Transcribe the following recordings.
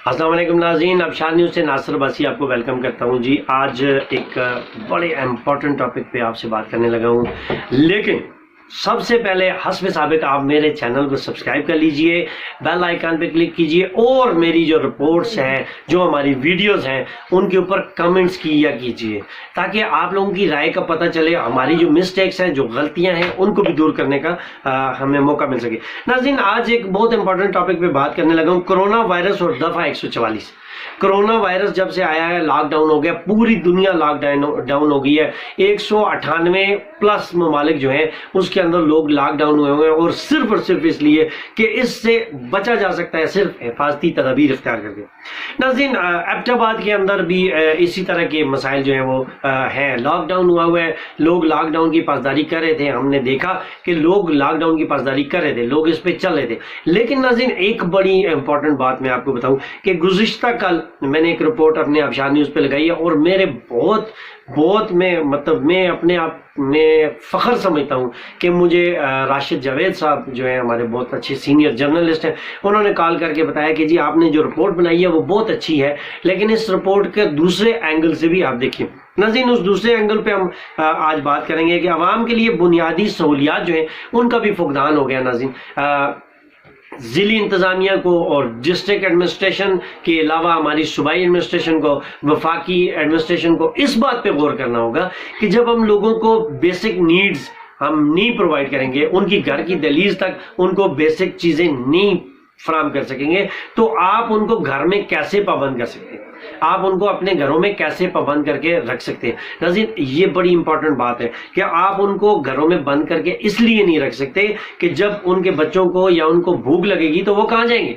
السلام علیکم ناظرین، ابشار نیوز سے ناصر باسی آپ کو ویلکم کرتا ہوں جی۔ آج ایک بڑے امپورٹنٹ ٹاپک پہ آپ سے بات کرنے لگا ہوں، لیکن سب سے پہلے حسب سابق آپ میرے چینل کو سبسکرائب کر لیجئے، بیل آئیکن پہ کلک کیجئے اور میری جو رپورٹس ہیں، جو ہماری ویڈیوز ہیں، ان کے اوپر کمنٹس کیا کیجئے تاکہ آپ لوگوں کی رائے کا پتہ چلے، ہماری جو مسٹیکس ہیں، جو غلطیاں ہیں، ان کو بھی دور کرنے کا ہمیں موقع مل سکے۔ ناظرین، آج ایک بہت امپورٹنٹ ٹاپک پہ بات کرنے لگا ہوں، کرونا وائرس اور دفعہ 144۔ کرونا وائرس جب سے آیا ہے لاک ڈاؤن ہو گیا، پوری دنیا لاک ڈاؤن ہو گئی ہے۔ 198 پلس ممالک جو ہیں اس کے اندر لوگ لاک ڈاؤن ہوئے ہوئے ہیں، اور صرف اس لیے کہ اس سے بچا جا سکتا ہے صرف حفاظتی تدابیر اختیار کر کے۔ ناظرین، ایبٹ آباد کے اندر بھی اسی طرح کے مسائل جو ہیں وہ ہیں، لاک ڈاؤن ہوا ہے، لوگ لاک ڈاؤن کی پاسداری کر رہے تھے، ہم نے دیکھا کہ لوگ لاک ڈاؤن کی پاسداری کر رہے تھے، لوگ اس پہ چل رہے تھے۔ لیکن ناظرین، ایک بڑی امپورٹنٹ بات میں آپ کو بتاؤں کہ گزشتہ کل میں نے ایک رپورٹ اپنے ابشار نیوز پہ لگائی ہے، اور میرے بہت میں اپنے آپ میں فخر سمجھتا ہوں کہ مجھے راشد جاوید صاحب جو ہیں ہمارے بہت اچھے سینئر جرنلسٹ ہیں، انہوں نے کال کر کے بتایا کہ جی آپ نے جو رپورٹ بنائی ہے وہ بہت اچھی ہے، لیکن اس رپورٹ کے دوسرے اینگل سے بھی آپ دیکھیں۔ ناظرین، اس دوسرے اینگل پہ ہم آج بات کریں گے کہ عوام کے لیے بنیادی سہولیات جو ہیں ان کا بھی فقدان ہو گیا۔ ناظرین، ضلعی انتظامیہ کو اور ڈسٹرکٹ ایڈمنسٹریشن کے علاوہ ہماری صوبائی ایڈمنسٹریشن کو، وفاقی ایڈمنسٹریشن کو اس بات پہ غور کرنا ہوگا کہ جب ہم لوگوں کو بیسک نیڈز ہم نہیں پرووائڈ کریں گے، ان کی گھر کی دہلیز تک ان کو بیسک چیزیں نہیں فراہم کر سکیں گے، تو آپ ان کو گھر میں کیسے پابند کر سکتے ہیں؟ آپ ان کو اپنے گھروں میں کیسے پابند کر کے رکھ سکتے ہیں؟ ناظرین، یہ بڑی امپورٹنٹ بات ہے کہ آپ ان کو گھروں میں بند کر کے اس لیے نہیں رکھ سکتے کہ جب ان کے بچوں کو یا ان کو بھوک لگے گی تو وہ کہاں جائیں گے؟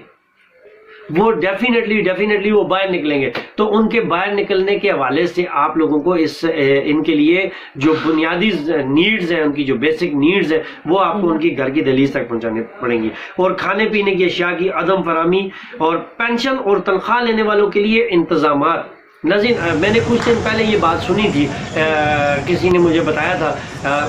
وہ ڈیفینیٹلی وہ باہر نکلیں گے۔ تو ان کے باہر نکلنے کے حوالے سے آپ لوگوں کو ان کے لیے جو بنیادی نیڈز ہیں، ان کی جو بیسک نیڈز ہیں، وہ آپ کو ان کی گھر کی دہلیز تک پہنچانے پڑیں گی، اور کھانے پینے کی اشیاء کی عدم فراہمی، اور پینشن اور تنخواہ لینے والوں کے لیے انتظامات۔ ناظرین، میں نے کچھ دن پہلے یہ بات سنی تھی، کسی نے مجھے بتایا تھا،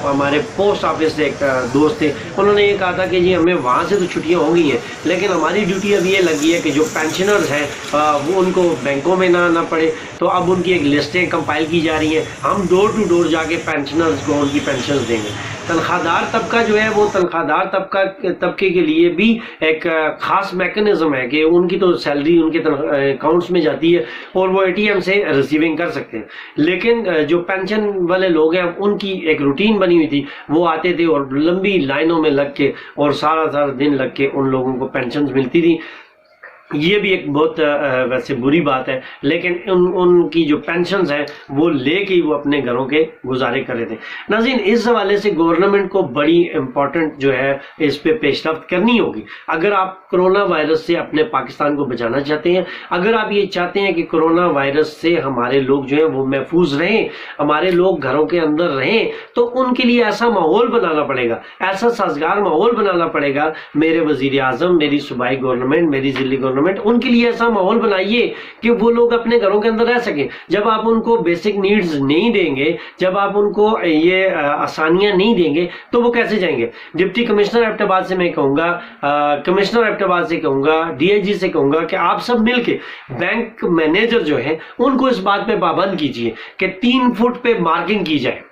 ہمارے پوسٹ آفس سے ایک دوست تھے، انہوں نے یہ کہا تھا کہ جی ہمیں وہاں سے تو چھٹیاں ہو گئی ہیں، لیکن ہماری ڈیوٹی اب یہ لگی ہے کہ جو پینشنرز ہیں وہ ان کو بینکوں میں نہ آنا پڑے، تو اب ان کی ایک لسٹیں کمپائل کی جا رہی ہیں، ہم ڈور ٹو ڈور جا کے پینشنرز کو ان کی پینشنز دیں گے۔ تنخواہ دار طبقہ جو ہے، وہ تنخواہ دار طبقے کے لیے بھی ایک خاص میکنزم ہے کہ ان کی تو سیلری ان کے اکاؤنٹس میں جاتی ہے اور وہ ATM سے ریسیونگ کر سکتے ہیں، لیکن جو پینشن والے لوگ ہیں ان کی ایک روٹین بنی ہوئی تھی، وہ آتے تھے اور لمبی لائنوں میں لگ کے اور سارا دن لگ کے ان لوگوں کو پینشنز ملتی تھی۔ یہ بھی ایک بہت ویسے بری بات ہے، لیکن ان کی جو پینشنز ہیں وہ لے کے ہی وہ اپنے گھروں کے گزارے کر رہے تھے۔ ناظرین، اس حوالے سے گورنمنٹ کو بڑی امپورٹنٹ جو ہے اس پہ پیش رفت کرنی ہوگی۔ اگر آپ کرونا وائرس سے اپنے پاکستان کو بچانا چاہتے ہیں، اگر آپ یہ چاہتے ہیں کہ کرونا وائرس سے ہمارے لوگ جو ہیں وہ محفوظ رہیں، ہمارے لوگ گھروں کے اندر رہیں، تو ان کے لیے ایسا ماحول بنانا پڑے گا، ایسا سازگار ماحول بنانا پڑے گا۔ میرے وزیر اعظم، میری صوبائی گورنمنٹ، میری ضلعی گورنمنٹ، ان کے لیے ایسا ماحول بنائیے کہ وہ لوگ اپنے گھروں کے اندر رہ سکیں۔ جب آپ ان کو بیسک نیڈز نہیں دیں گے، جب آپ ان کو یہ آسانیاں نہیں دیں گے، تو وہ کیسے جائیں گے؟ ڈپٹی کمشنر ایبٹ آباد سے میں کہوں گا، کمشنر ایبٹ آباد سے کہوں گا، DIG سے کہوں گا کہ آپ سب مل کے بینک مینیجر جو ہیں ان کو اس بات پہ پابند کیجئے کہ 3 فٹ پہ مارکنگ کی جائے،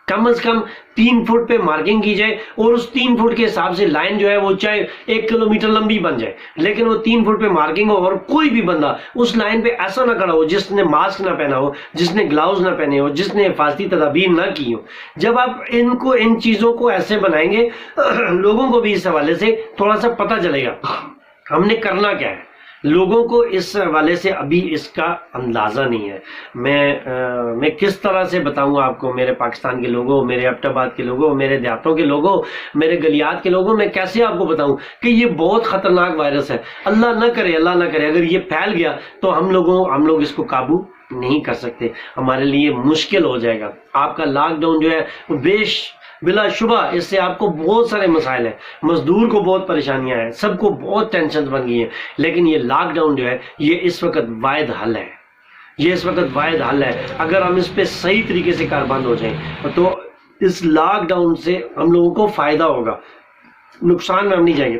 کم از کم 3 فٹ پہ مارکنگ کی جائے، اور اس 3 فٹ کے حساب سے لائن جو ہے وہ چاہے 1 کلومیٹر لمبی بن جائے، لیکن وہ 3 فٹ پہ مارکنگ ہو، اور کوئی بھی بندہ اس لائن پہ ایسا نہ کھڑا ہو جس نے ماسک نہ پہنا ہو، جس نے گلاؤز نہ پہنے ہو، جس نے حفاظتی تدابیر نہ کی ہو۔ جب آپ ان چیزوں کو ایسے بنائیں گے، لوگوں کو بھی اس حوالے سے تھوڑا سا پتہ چلے گا ہم نے کرنا کیا ہے۔ لوگوں کو اس حوالے سے ابھی اس کا اندازہ نہیں ہے۔ میں کس طرح سے بتاؤں آپ کو، میرے پاکستان کے لوگوں، میرے ایبٹ آباد کے لوگوں، میرے دیہاتوں کے لوگوں، میرے گلیات کے لوگوں، میں کیسے آپ کو بتاؤں کہ یہ بہت خطرناک وائرس ہے۔ اللہ نہ کرے اگر یہ پھیل گیا تو ہم لوگ اس کو قابو نہیں کر سکتے، ہمارے لیے مشکل ہو جائے گا۔ آپ کا لاک ڈاؤن جو ہے بلا شبہ اس سے آپ کو بہت سارے مسائل ہیں، مزدور کو بہت پریشانیاں ہیں، سب کو بہت ٹینشن بن گئی ہیں، لیکن یہ لاک ڈاؤن جو ہے یہ اس وقت واحد حل ہے۔ اگر ہم اس پہ صحیح طریقے سے کاربند ہو جائیں تو اس لاک ڈاؤن سے ہم لوگوں کو فائدہ ہوگا، نقصان میں ہم نہیں جائیں گے۔